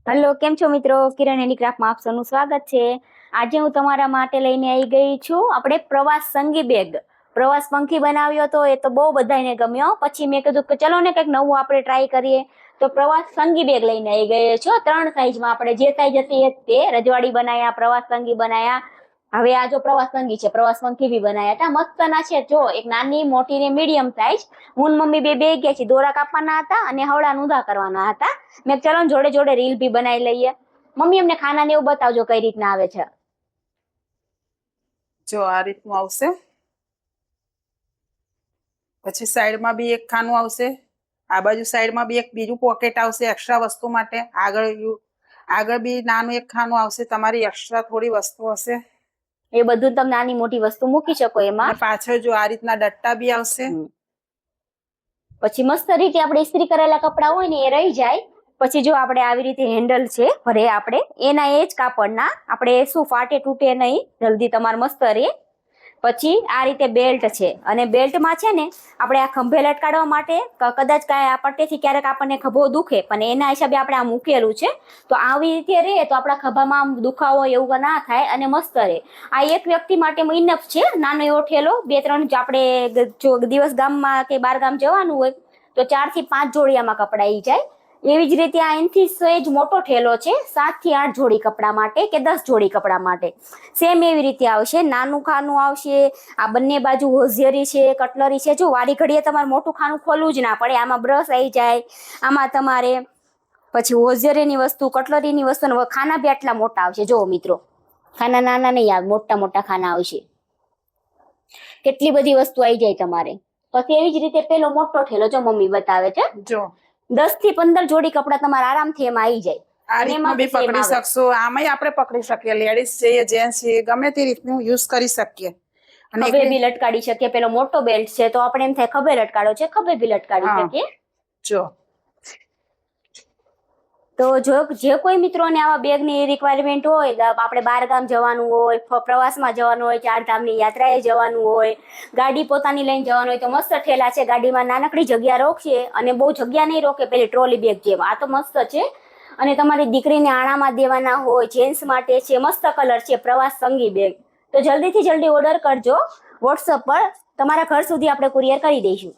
Hello, કેમ છો મિત્રો? કિરણ હેન્ડીક્રાફ્ટમાં આપ સૌનું સ્વાગત છે. આજે હું તમારા માટે લઈને આવી ગઈ છું આપણે પ્રવાસ સંગી બેગ. પ્રવાસ પંખી બનાવ્યો તો એ તો બહુ બધાને ગમ્યો. પછી મેં કીધું કે ચલો ને કંઈક નવું આપણે ટ્રાય કરીએ. તો પ્રવાસ સંગી બેગ લઈને આવી ગઈ છો 3 સાઈઝમાં. આપણે જે સાઈઝ હતી એ તે રજવાડી બનાયા, પ્રવાસ સંગી બનાયા. હવે આ જો પ્રવાસ સંગી છે, પ્રવાસ પંખી બી બનાયા હતા. મસ્ત ના છે જો, એક નાની, મોટી ને મીડિયમ સાઈઝ. હું મમ્મી બે ગયા છીએ. દોરા કાપવાના હતા અને હવડા ઊંધા કરવાના હતા. મેં ચલો જોડે જોડે રીલ બી બનાવી લઈએ. મમ્મી અમને ખાના ને એવું બતાવજો કઈ રીતના આવે છે. જો આ રીતનું આવશે. પછી સાઈડમાં બી એક ખાનું આવશે. આ બાજુ સાઈડમાં બી એક બીજું પોકેટ આવશે એક્સ્ટ્રા વસ્તુ માટે. આગળ બી નાનું એક ખાનું આવશે, તમારી એક્સ્ટ્રા થોડી વસ્તુ હશે. એ બધું તમે નાની મોટી વસ્તુ મૂકી શકો એમાં. પાછળ જો આ રીતના ડટ્ટા બી આવશે. પછી મસ્ત રીતે આપણે ઇસ્ત્રી કરેલા કપડા હોય ને એ રહી જાય. પછી જો આપણે આવી રીતે હેન્ડલ છે ભરે, આપણે એના એ જ કાપડના, આપણે શું ફાટે તૂટે નહીં, જલ્દી તમારે મસ્ત રહે. પછી આ રીતે બેલ્ટ છે, અને બેલ્ટમાં છે ને આપણે આ ખંભે લટકાડવા માટે કદાચ કાંઈ આપણથી ક્યારેક આપણને ખભો દુખે, પણ એના હિસાબે આપણે આ મૂકેલું છે. તો આવી રીતે રહે તો આપણા ખભામાં આમ દુખાવો એવું ના થાય અને મસ્ત રહે. આ એક વ્યક્તિ માટે ઇનફ છે. નાનો એવો ઠેલો, 2-3 આપણે જો દિવસ ગામમાં કે બાર ગામ જવાનું હોય તો 4 થી 5 જોડી આમાં કપડા આવી જાય. એવી જ રીતે આ એનથી સહેજ મોટો ઠેલો છે, 7 થી 8 જોડી કપડા માટે કે 10 જોડી કપડા માટે. સેમ એવી રીતે આવશે. નાનું ખાનું આવશે. આ બંને બાજુ હોઝિયરી છે, કટલરી છે. જો વારી ઘડીએ તમારે મોટું ખાનું ખોલવું જ ના પડે. આમાં બ્રશ આવી જાય, આમાં તમારે પછી હોઝિયરીની વસ્તુ, કટલરીની વસ્તુ. ખાના બી આટલા મોટા આવશે. જો મિત્રો, ખાના નાના નહીં આવે, મોટા મોટા ખાના આવશે. કેટલી બધી વસ્તુ આવી જાય તમારે. પછી એવી જ રીતે પેલો મોટો ઠેલો જો મમ્મી બતાવે છે, જો 10 થી 15 જોડી કપડા તમારા આરામથી એમાં આવી જાય. આ રીતનું બી પકડી શકશો. આમાંય આપણે પકડી શકીએ. લેડીઝ છે, જેન્ટ્સ છે, ગમે તે રીતનું યુઝ કરી શકીએ. અને ખભે બી લટકાડી શકીએ. પેલો મોટો બેલ્ટ છે તો આપણે એમ થાય ખભે લટકાડો છે, ખભે બી લટકાડી શકીએ. જો તો જો જે કોઈ મિત્રોને આવા બેગની રિક્વાયરમેન્ટ હોય, આપણે બાર ગામ જવાનું હોય, પ્રવાસમાં જવાનું હોય, 4 ધામની યાત્રાએ જવાનું હોય, ગાડી પોતાની લઈને જવાનું હોય, તો મસ્ત ઠેલા છે. ગાડીમાં નાનકડી જગ્યા રોકશે અને બહુ જગ્યા નહીં રોકે, પેલી ટ્રોલી બેગ જેવા. આ તો મસ્ત છે. અને તમારી દીકરીને આણામાં દેવાના હોય, જેન્ટ્સ માટે છે. મસ્ત કલર છે, પ્રવાસ સંગી બેગ. તો જલ્દીથી જલ્દી ઓર્ડર કરજો. વોટ્સઅપ પર તમારા ઘર સુધી આપણે કુરિયર કરી દઈશું.